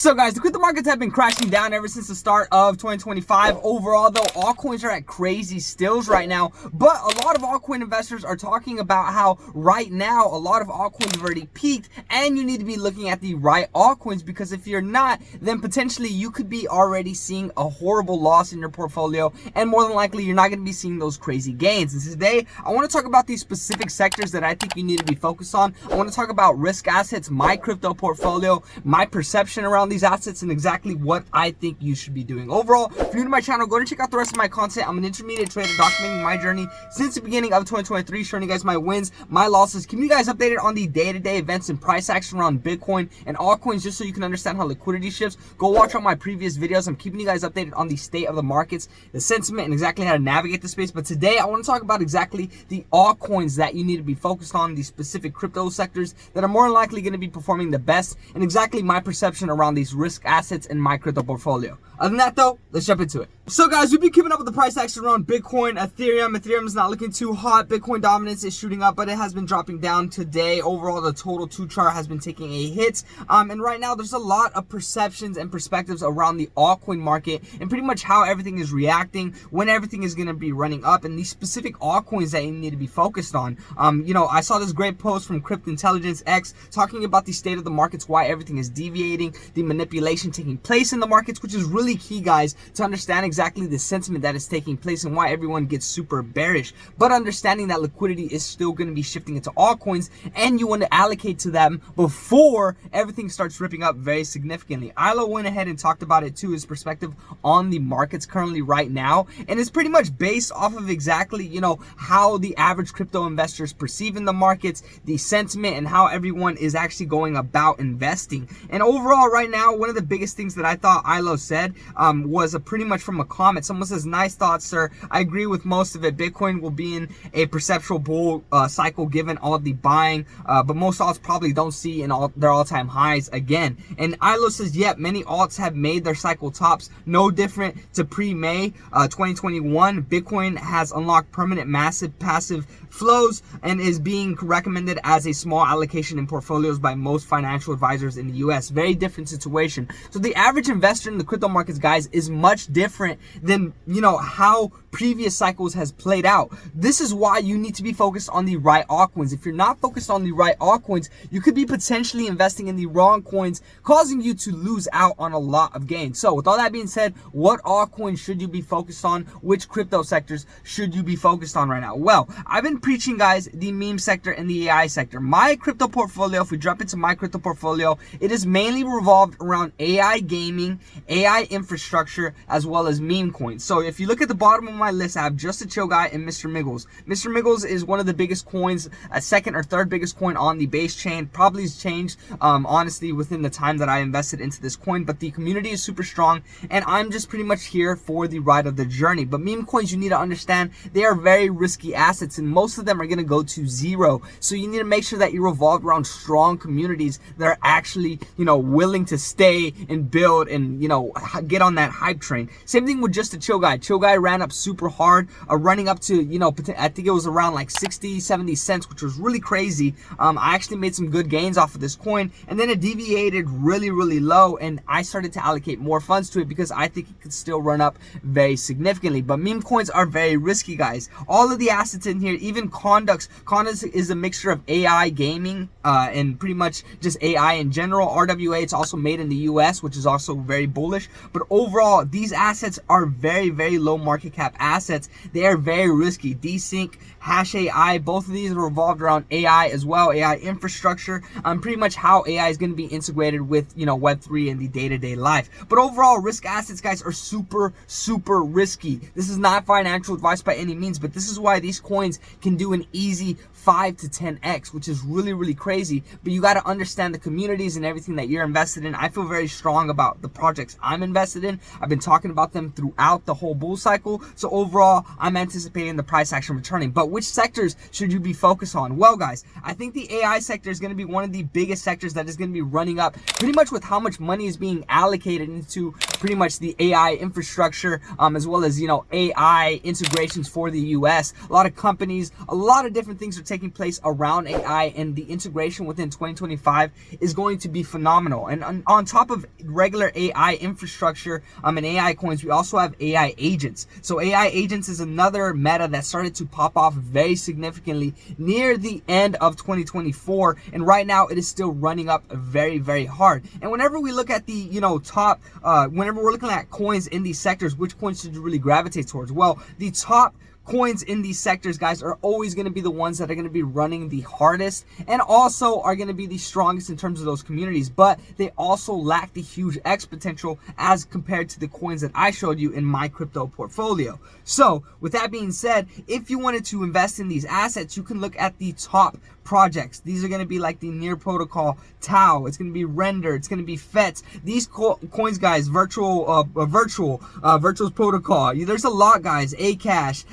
So guys, the crypto markets have been crashing down ever since the start of 2025. Overall though, altcoins are at crazy stills right now, but a lot of altcoin investors are talking about how right now a lot of altcoins have already peaked and you need to be looking at the right altcoins, because if you're not, then potentially you could be already seeing a horrible loss in your portfolio, and more than likely you're not going to be seeing those crazy gains. And today I want to talk about these specific sectors that I think you need to be focused on. I want to talk about risk assets, my crypto portfolio, my perception around these assets, and exactly what I think you should be doing. Overall, if you're new to my channel, go and check out the rest of my content. I'm an intermediate trader documenting my journey since the beginning of 2023, showing you guys my wins, my losses, keeping you guys updated on the day-to-day events and price action around Bitcoin and altcoins, just so you can understand how liquidity shifts. Go watch all my previous videos. I'm keeping you guys updated on the state of the markets, the sentiment, and exactly how to navigate the space. But today I want to talk about exactly the altcoins that you need to be focused on, these specific crypto sectors that are more than likely going to be performing the best, and exactly my perception around these risk assets in my crypto portfolio. Other than that though, let's jump into it. So guys, we've been keeping up with the price action around Bitcoin, Ethereum. Ethereum is not looking too hot. Bitcoin dominance is shooting up, but it has been dropping down today. Overall, the total 2 chart has been taking a hit. And right now there's a lot of perceptions and perspectives around the altcoin market and pretty much how everything is reacting, when everything is going to be running up, and these specific altcoins that you need to be focused on. I saw this great post from Crypto Intelligence X talking about the state of the markets, why everything is deviating, the manipulation taking place in the markets, which is really key, guys, to understand exactly the sentiment that is taking place and why everyone gets super bearish. But understanding that liquidity is still going to be shifting into altcoins, and you want to allocate to them before everything starts ripping up very significantly. Ilo went ahead and talked about it too, his perspective on the markets currently right now, and it's pretty much based off of exactly, how the average crypto investor is perceiving the markets, the sentiment, and how everyone is actually going about investing. And overall right now, one of the biggest things that I thought Ilo said was pretty much from a comment. Someone says, "Nice thoughts, sir. I agree with most of it. Bitcoin will be in a perceptual bull cycle given all of the buying, but most alts probably don't see their all-time highs again." And Ilo says, "Yep, many alts have made their cycle tops. No different to pre-May 2021. Bitcoin has unlocked permanent massive passive flows and is being recommended as a small allocation in portfolios by most financial advisors in the US. Very different situation." So the average investor in the crypto markets, guys, is much different than, how previous cycles has played out. This is why you need to be focused on the right altcoins. If you're not focused on the right altcoins, you could be potentially investing in the wrong coins, causing you to lose out on a lot of gains. So with all that being said, what altcoins should you be focused on? Which crypto sectors should you be focused on right now? Well, I've been preaching, guys, the meme sector and the AI sector. My crypto portfolio, if we jump into my crypto portfolio, it is mainly revolved around AI gaming, AI infrastructure, as well as meme coins. So if you look at the bottom of my list, I have Just a Chill Guy and Mr. Miggles. Mr. Miggles is one of the biggest coins, a second or third biggest coin on the base chain. Probably has changed, honestly, within the time that I invested into this coin, but the community is super strong, and I'm just pretty much here for the ride of the journey. But meme coins, you need to understand, they are very risky assets, and most of them are going to go to zero. So you need to make sure that you revolve around strong communities that are actually, willing to stay and build and, get on that hype train. Same thing with Just a Chill Guy. Chill Guy ran up super hard, running up to, I think it was around like 60, 70 cents, which was really crazy. I actually made some good gains off of this coin, and then it deviated really, really low, and I started to allocate more funds to it because I think it could still run up very significantly. But meme coins are very risky, guys. All of the assets in here, even Conduct is a mixture of AI gaming and pretty much just AI in general. RWA, it's also made in the US, which is also very bullish. But overall, these assets are very, very low market cap assets. They are very risky. Desync, Hash AI, both of these are revolved around AI as well, AI infrastructure, pretty much how AI is going to be integrated with, Web3 in the day-to-day life. But overall, risk assets, guys, are super, super risky. This is not financial advice by any means, but this is why these coins can do an easy 5 to 10x, which is really, really crazy. But you got to understand the communities and everything that you're invested in. I feel very strong about the projects I'm invested in. I've been talking about them return throughout the whole bull cycle. So overall, I'm anticipating the price action returning. But which sectors should you be focused on? Well, guys, I think the AI sector is going to be one of the biggest sectors that is going to be running up pretty much with how much money is being allocated into pretty much the AI infrastructure, as well as, you know, AI integrations for the US. A lot of companies, a lot of different things are taking place around AI, and the integration within 2025 is going to be phenomenal. And on top of regular AI infrastructure and AI coins, we also have AI agents. So AI agents is another meta that started to pop off very significantly near the end of 2024, and right now it is still running up very, very hard. And whenever we look at the, you know, top, whenever we're looking at coins in these sectors, which coins should you really gravitate towards? Well, the top coins in these sectors, guys, are always going to be the ones that are going to be running the hardest and also are going to be the strongest in terms of those communities, but they also lack the huge X potential as compared to the coins that I showed you in my crypto portfolio. So with that being said, if you wanted to invest in these assets, you can look at the top projects. These are going to be like the Near Protocol, Tau, it's going to be Render, it's going to be FETs. These coins, guys, Virtual's Protocol, there's a lot, guys, Akash,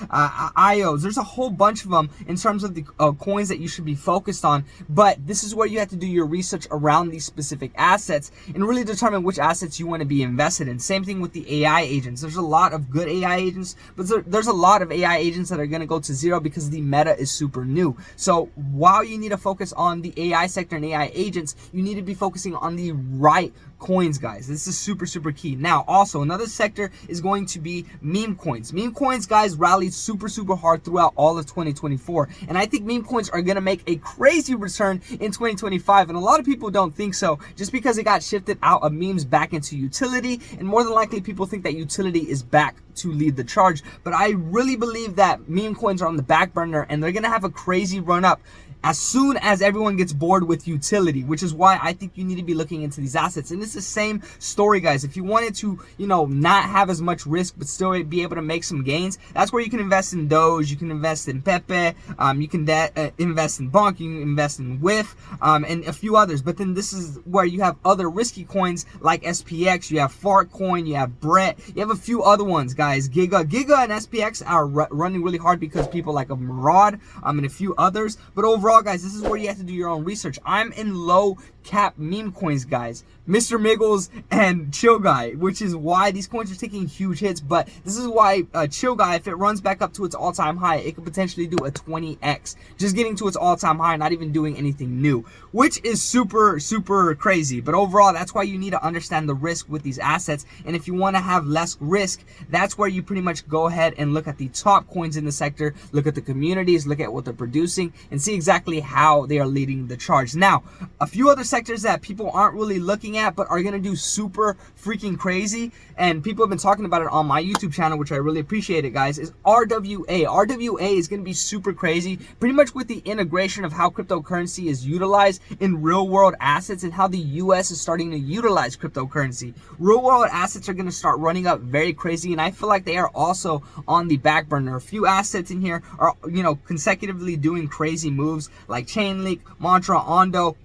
IOs, there's a whole bunch of them in terms of the coins that you should be focused on. But this is where you have to do your research around these specific assets and really determine which assets you want to be invested in. Same thing with the AI agents. There's a lot of good AI agents, but there's a lot of AI agents that are going to go to zero because the meta is super new. So while you need to focus on the AI sector and AI agents, you need to be focusing on the right coins, guys. This is super, super key. Now, also another sector is going to be meme coins. Meme coins, guys, rallied super, super hard throughout all of 2024, and I think meme coins are going to make a crazy return in 2025, and a lot of people don't think so, just because it got shifted out of memes back into utility, and more than likely people think that utility is back to lead the charge. But I really believe that meme coins are on the back burner, and they're going to have a crazy run up as soon as everyone gets bored with utility, which is why I think you need to be looking into these assets. And it's the same story, guys. If you wanted to, you know, not have as much risk but still be able to make some gains, that's where you can invest in Doge, you can invest in Pepe, you can invest in Bonk, you can invest in WIF, and a few others. But then this is where you have other risky coins like SPX, you have Fartcoin, you have Brett, you have a few other ones, guys. Giga and SPX are running really hard because people like a Murad and a few others. But overall, guys, this is where you have to do your own research. I'm in low cap meme coins, guys, Mr. Miggles and Chill Guy, which is why these coins are taking huge hits. But this is why Chill Guy, if it runs back up to its all-time high, it could potentially do a 20x, just getting to its all-time high, not even doing anything new, which is super, super crazy. But overall, that's why you need to understand the risk with these assets. And if you want to have less risk, that's where you pretty much go ahead and look at the top coins in the sector, look at the communities, look at what they're producing, and see exactly how they are leading the charge. Now, a few other sectors that people aren't really looking at but are going to do super freaking crazy, and people have been talking about it on my YouTube channel, which I really appreciate it, guys, is RWA. RWA is going to be super crazy, pretty much with the integration of how cryptocurrency is utilized in real world assets and how the US is starting to utilize cryptocurrency. Real world assets are going to start running up very crazy, and I feel like they are also on the back burner. A few assets in here are, you know, consecutively doing crazy moves like Chainlink, Mantra, Ondo,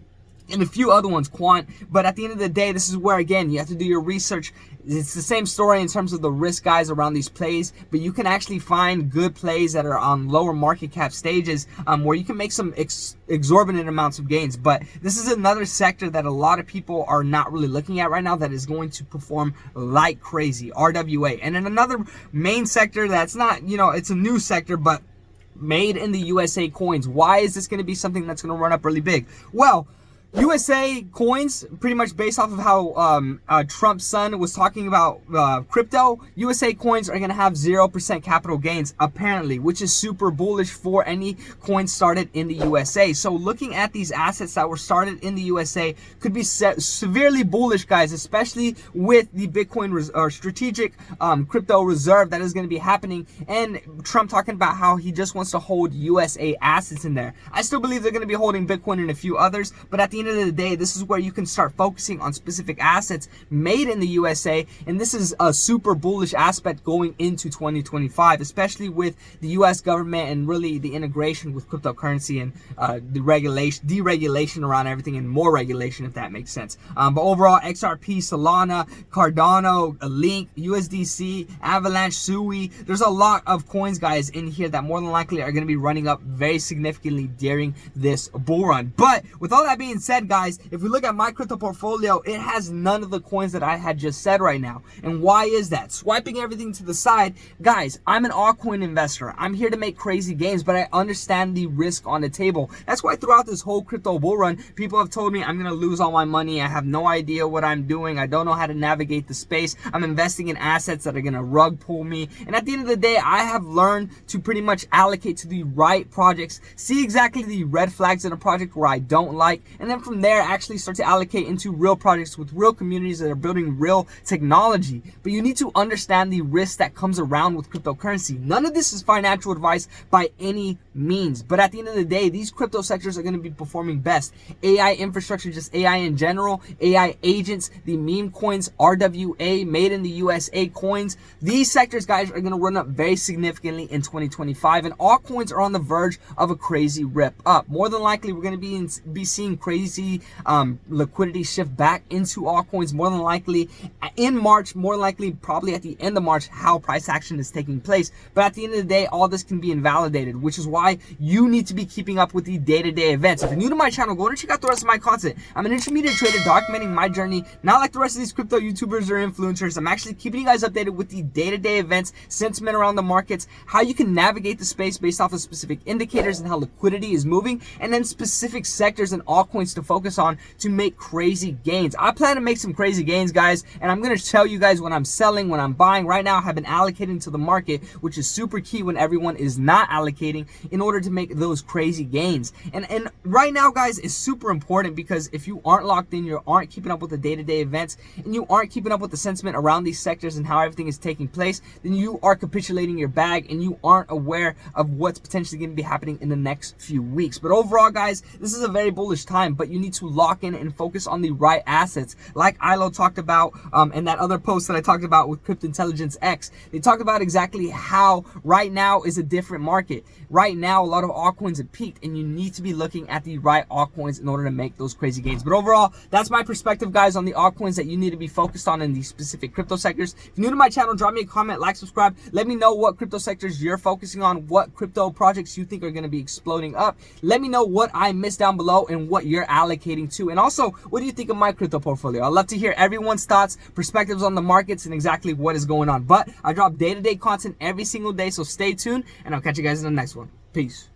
and a few other ones, Quant. But at the end of the day, this is where, again, you have to do your research. It's the same story in terms of the risk, guys, around these plays, but you can actually find good plays that are on lower market cap stages where you can make some exorbitant amounts of gains. But this is another sector that a lot of people are not really looking at right now that is going to perform like crazy, RWA. And then another main sector that's not, you know, it's a new sector, but made in the USA coins. Why is this going to be something that's going to run up really big? Well, USA coins, pretty much based off of how Trump's son was talking about crypto, USA coins are going to have 0% capital gains, apparently, which is super bullish for any coin started in the USA. So looking at these assets that were started in the USA could be severely bullish, guys, especially with the Bitcoin strategic crypto reserve that is going to be happening, and Trump talking about how he just wants to hold USA assets in there. I still believe they're going to be holding Bitcoin and a few others, but at the end of the day, this is where you can start focusing on specific assets made in the USA. And this is a super bullish aspect going into 2025, especially with the US government and really the integration with cryptocurrency and the deregulation around everything, and more regulation, if that makes sense. But overall, XRP, Solana, Cardano, Link, USDC, Avalanche, Sui, there's a lot of coins, guys, in here that more than likely are going to be running up very significantly during this bull run. But with all that being said, guys, if we look at my crypto portfolio, it has none of the coins that I had just said right now. And why is that? Swiping everything to the side, guys, I'm an altcoin investor. I'm here to make crazy gains, but I understand the risk on the table. That's why throughout this whole crypto bull run, people have told me I'm going to lose all my money. I have no idea what I'm doing. I don't know how to navigate the space. I'm investing in assets that are going to rug pull me. And at the end of the day, I have learned to pretty much allocate to the right projects, see exactly the red flags in a project where I don't like, and then from there actually start to allocate into real projects with real communities that are building real technology. But you need to understand the risk that comes around with cryptocurrency. None of this is financial advice by any means, but at the end of the day, these crypto sectors are going to be performing best. AI infrastructure, just AI in general, AI agents, the Memecoins, RWA, made in the USA coins, these sectors, guys, are going to run up very significantly in 2025, and altcoins are on the verge of a crazy rip up. More than likely, we're going to be seeing crazy liquidity shift back into altcoins, more than likely in March, more likely probably at the end of March, how price action is taking place. But at the end of the day, all this can be invalidated, which is why you need to be keeping up with the day-to-day events. If you're new to my channel, go and check out the rest of my content. I'm an intermediate trader documenting my journey, not like the rest of these crypto YouTubers or influencers. I'm actually keeping you guys updated with the day-to-day events, sentiment around the markets, how you can navigate the space based off of specific indicators and how liquidity is moving, and then specific sectors and altcoins to focus on to make crazy gains. I plan to make some crazy gains, guys, and I'm going to tell you guys when I'm selling, when I'm buying. Right now, I have been allocating to the market, which is super key when everyone is not allocating, in order to make those crazy gains. And right now, guys, is super important, because if you aren't locked in, you aren't keeping up with the day-to-day events, and you aren't keeping up with the sentiment around these sectors and how everything is taking place, then you are capitulating your bag and you aren't aware of what's potentially going to be happening in the next few weeks. But overall, guys, this is a very bullish time, but you need to lock in and focus on the right assets, like Ilo talked about, and that other post that I talked about with Crypto Intelligence X. They talked about exactly how right now is a different market. Right now, a lot of altcoins have peaked, and you need to be looking at the right altcoins in order to make those crazy gains. But overall, that's my perspective, guys, on the altcoins that you need to be focused on in these specific crypto sectors. If you're new to my channel, drop me a comment, like, subscribe. Let me know what crypto sectors you're focusing on, what crypto projects you think are going to be exploding up. Let me know what I missed down below and what you're allocating to. And also, what do you think of my crypto portfolio? I'd love to hear everyone's thoughts, perspectives on the markets, and exactly what is going on. But I drop day-to-day content every single day, so stay tuned, and I'll catch you guys in the next one. Peace.